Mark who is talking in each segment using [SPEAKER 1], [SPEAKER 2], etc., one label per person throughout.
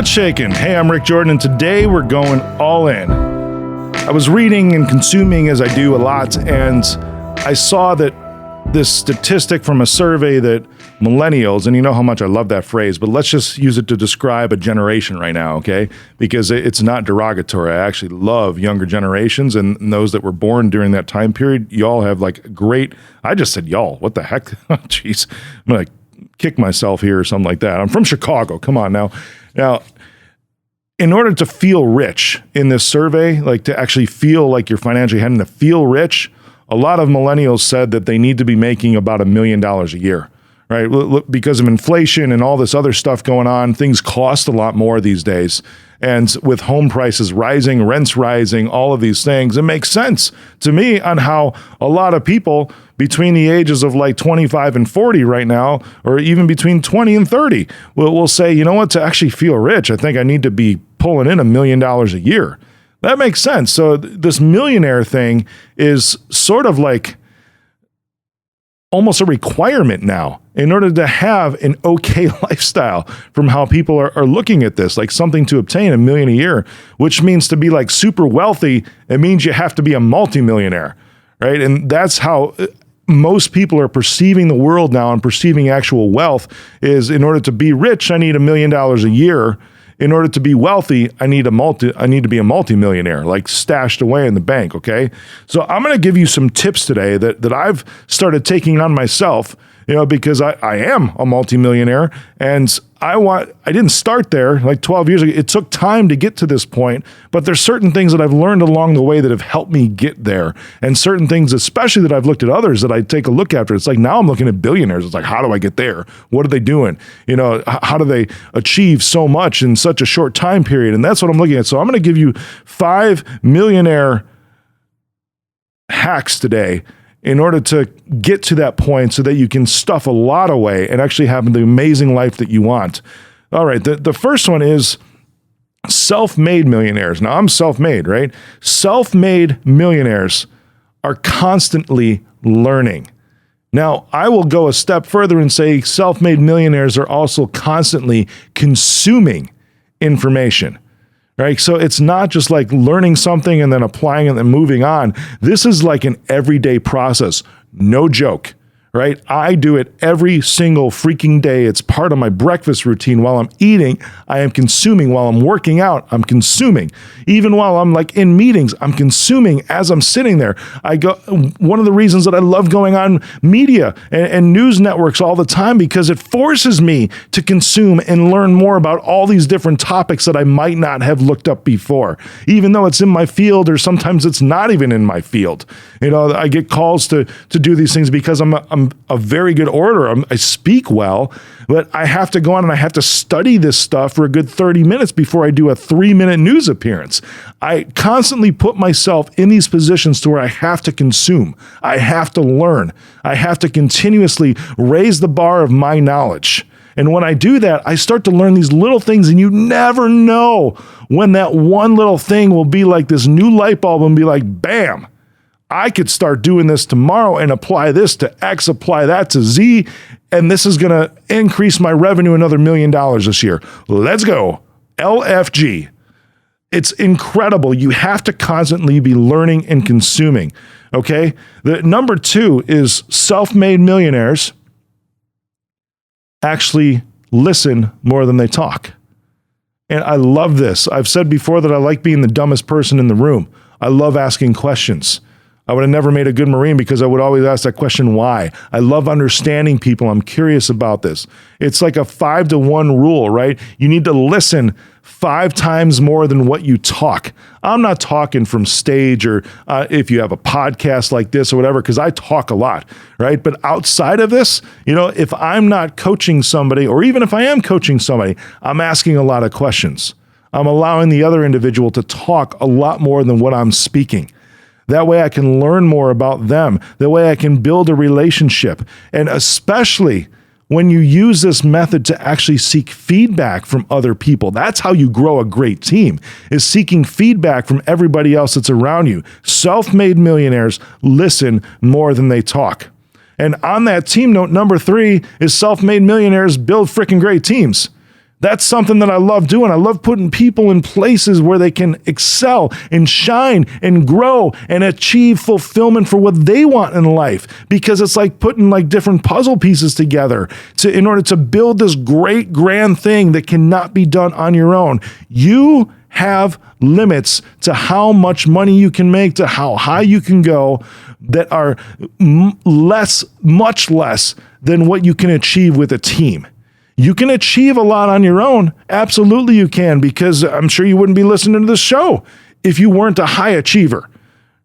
[SPEAKER 1] What's shaking? Hey, I'm Rick Jordan, and today we're going all in. I was reading and consuming as I do a lot, and I saw that this statistic from a survey that millennials, and you know how much I love that phrase, but let's just use it to describe a generation right now, okay? Because it's not derogatory. I actually love younger generations and those that were born during that time period. Y'all have like great, I just said y'all, what the heck? Jeez, I'm gonna kick myself here or something like that. I'm from Chicago, come on now. Now, in order to feel rich in this survey, like to actually feel like you're financially heading to feel rich, a lot of millennials said that they need to be making about $1 million a year, right? Because of inflation and all this other stuff going on, things cost a lot more these days. And with home prices rising, rents rising, all of these things, it makes sense to me on how a lot of people between the ages of like 25 and 40 right now, or even between 20 and 30, will say, you know what, to actually feel rich, I think I need to be pulling in $1 million a year. That makes sense. So this millionaire thing is sort of like almost a requirement now in order to have an okay lifestyle from how people are looking at this, like something to obtain $1 million a year, which means to be like super wealthy. It means you have to be a multimillionaire, right? And that's how most people are perceiving the world now and perceiving actual wealth is in order to be rich, I need $1 million a year. In order to be wealthy, I need to be a multimillionaire, like stashed away in the bank, okay? So I'm going to give you some tips today that I've started taking on myself, you know, because I am a multimillionaire, and I didn't start there like 12 years ago. It took time to get to this point, but there's certain things that I've learned along the way that have helped me get there, and certain things, especially that I've looked at others that I take a look after. It's like now I'm looking at billionaires. It's like, how do I get there? What are they doing? You know, how do they achieve so much in such a short time period? And that's what I'm looking at. So I'm going to give you 5 millionaire hacks today in order to get to that point so that you can stuff a lot away and actually have the amazing life that you want. All right, the first one is self-made millionaires. Now, I'm self-made, right? Self-made millionaires are constantly learning. Now, I will go a step further and say self-made millionaires are also constantly consuming information. Right? So it's not just like learning something and then applying it and then moving on. This is like an everyday process. No joke. Right? I do it every single freaking day. It's part of my breakfast routine. While I'm eating, I am consuming. While I'm working out, I'm consuming. Even while I'm like in meetings, I'm consuming as I'm sitting there. One of the reasons that I love going on media and news networks all the time, because it forces me to consume and learn more about all these different topics that I might not have looked up before, even though it's in my field, or sometimes it's not even in my field. You know, I get calls to do these things because I'm a very good orator. I speak well, but I have to go on and I have to study this stuff for a good 30 minutes before I do a 3-minute news appearance. I constantly put myself in these positions to where I have to consume. I have to learn. I have to continuously raise the bar of my knowledge. And when I do that, I start to learn these little things, and you never know when that one little thing will be like this new light bulb and be like, bam, I could start doing this tomorrow and apply this to X, apply that to Z, and this is going to increase my revenue another $1 million this year. Let's go. LFG. It's incredible. You have to constantly be learning and consuming, okay? The number 2 is self-made millionaires actually listen more than they talk. And I love this. I've said before that I like being the dumbest person in the room. I love asking questions. I would have never made a good Marine because I would always ask that question, why? I love understanding people. I'm curious about this. It's like a 5-to-1 rule, right? You need to listen 5 times more than what you talk. I'm not talking from stage or if you have a podcast like this or whatever, because I talk a lot, right? But outside of this, you know, if I'm not coaching somebody, or even if I am coaching somebody, I'm asking a lot of questions. I'm allowing the other individual to talk a lot more than what I'm speaking. That way I can learn more about them. That way I can build a relationship. And especially when you use this method to actually seek feedback from other people. That's how you grow a great team, is seeking feedback from everybody else that's around you. Self-made millionaires listen more than they talk. And on that team note, number 3 is self-made millionaires build freaking great teams. That's something that I love doing. I love putting people in places where they can excel and shine and grow and achieve fulfillment for what they want in life, because it's like putting like different puzzle pieces together in order to build this great grand thing that cannot be done on your own. You have limits to how much money you can make, to how high you can go, that are much less than what you can achieve with a team. You can achieve a lot on your own. Absolutely you can, because I'm sure you wouldn't be listening to this show if you weren't a high achiever,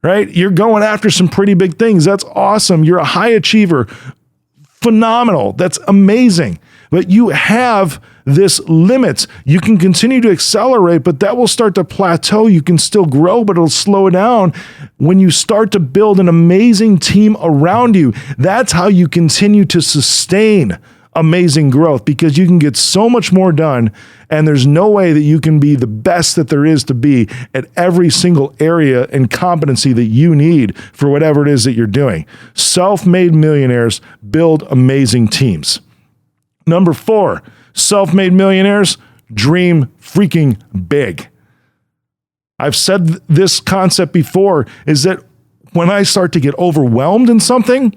[SPEAKER 1] right? You're going after some pretty big things. That's awesome. You're a high achiever. Phenomenal. That's amazing. But you have this limits. You can continue to accelerate, but that will start to plateau. You can still grow, but it'll slow down when you start to build an amazing team around you. That's how you continue to sustain amazing growth, because you can get so much more done, and there's no way that you can be the best that there is to be at every single area and competency that you need for whatever it is that you're doing. Self-made millionaires build amazing teams. Number 4, self-made millionaires dream freaking big. I've said this concept before, is that when I start to get overwhelmed in something,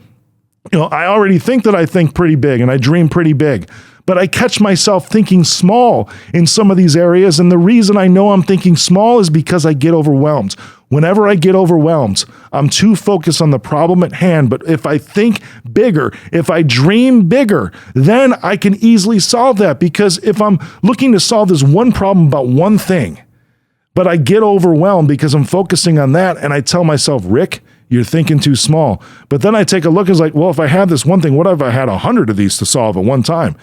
[SPEAKER 1] I already think that I think pretty big and I dream pretty big, but I catch myself thinking small in some of these areas. And the reason I know I'm thinking small is because I get overwhelmed. Whenever I get overwhelmed, I'm too focused on the problem at hand. But if I think bigger, if I dream bigger, then I can easily solve that. Because if I'm looking to solve this one problem about one thing, but I get overwhelmed because I'm focusing on that, and I tell myself, Rick, you're thinking too small. But then I take a look, it's like, well, if I have this one thing, what if I had 100 of these to solve at one time?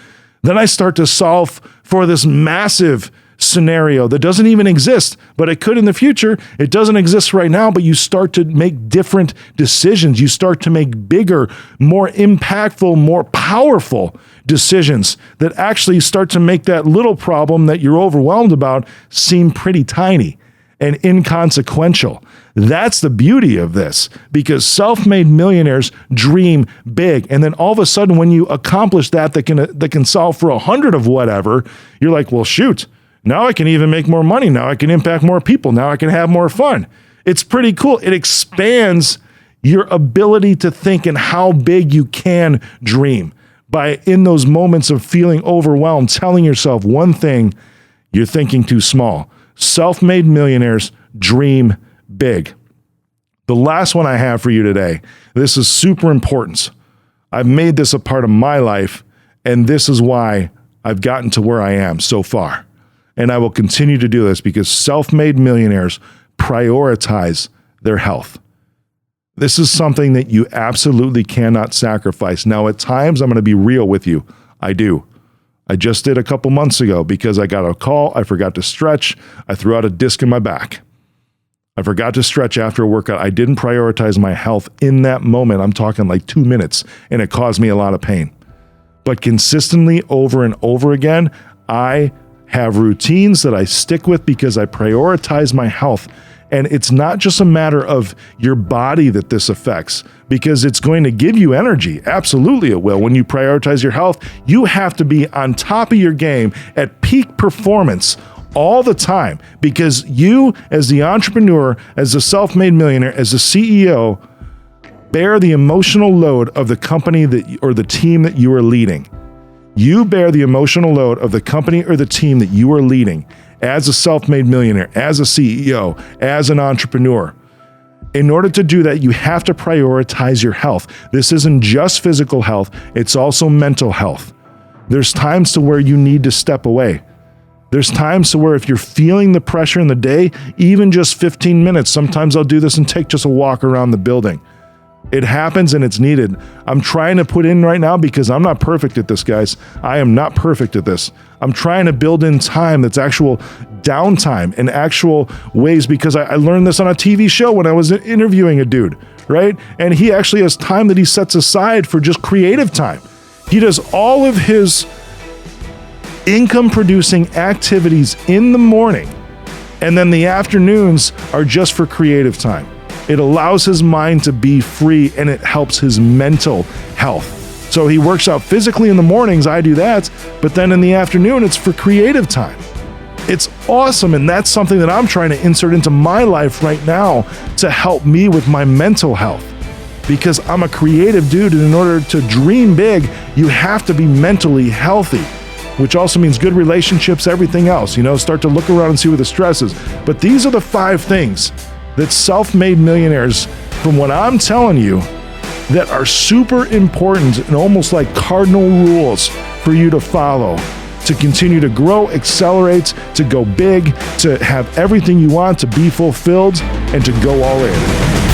[SPEAKER 1] Then I start to solve for this massive scenario that doesn't even exist, but it could in the future. It doesn't exist right now, but you start to make different decisions. You start to make bigger, more impactful, more powerful decisions that actually start to make that little problem that you're overwhelmed about seem pretty tiny and inconsequential. That's the beauty of this, because self-made millionaires dream big. And then all of a sudden, when you accomplish that can solve for 100 of whatever, you're like, well, shoot, now I can even make more money. Now I can impact more people. Now I can have more fun. It's pretty cool. It expands your ability to think and how big you can dream by, in those moments of feeling overwhelmed, telling yourself one thing, you're thinking too small. Self-made millionaires dream big. The last one I have for you today, this is super important. I've made this a part of my life, and this is why I've gotten to where I am so far. And I will continue to do this, because self-made millionaires prioritize their health. This is something that you absolutely cannot sacrifice. Now, at times, I'm going to be real with you. I do. I just did a couple months ago because I got a call. I forgot to stretch. I threw out a disc in my back. I forgot to stretch after a workout. I didn't prioritize my health in that moment. I'm talking like 2 minutes, and it caused me a lot of pain. But consistently over and over again, I have routines that I stick with because I prioritize my health. And it's not just a matter of your body that this affects, because it's going to give you energy. Absolutely it will. When you prioritize your health, you have to be on top of your game at peak performance all the time, because you, as the entrepreneur, as the self-made millionaire, as the CEO, bear the emotional load of the company or the team that you are leading. You bear the emotional load of the company or the team that you are leading as a self-made millionaire, as a CEO, as an entrepreneur. In order to do that, you have to prioritize your health. This isn't just physical health, it's also mental health. There's times to where you need to step away. There's times to where if you're feeling the pressure in the day, even just 15 minutes, sometimes I'll do this and take just a walk around the building. It happens and it's needed. I'm trying to put in right now, because I'm not perfect at this, guys. I am not perfect at this. I'm trying to build in time that's actual downtime and actual ways, because I learned this on a TV show when I was interviewing a dude, right? And he actually has time that he sets aside for just creative time. He does all of his income-producing activities in the morning, and then the afternoons are just for creative time. It allows his mind to be free, and it helps his mental health. So he works out physically in the mornings, I do that, but then in the afternoon, it's for creative time. It's awesome, and that's something that I'm trying to insert into my life right now to help me with my mental health. Because I'm a creative dude, and in order to dream big, you have to be mentally healthy, which also means good relationships, everything else. Start to look around and see where the stress is. But these are the 5 things that self-made millionaires, from what I'm telling you, that are super important and almost like cardinal rules for you to follow, to continue to grow, accelerate, to go big, to have everything you want, to be fulfilled, and to go all in.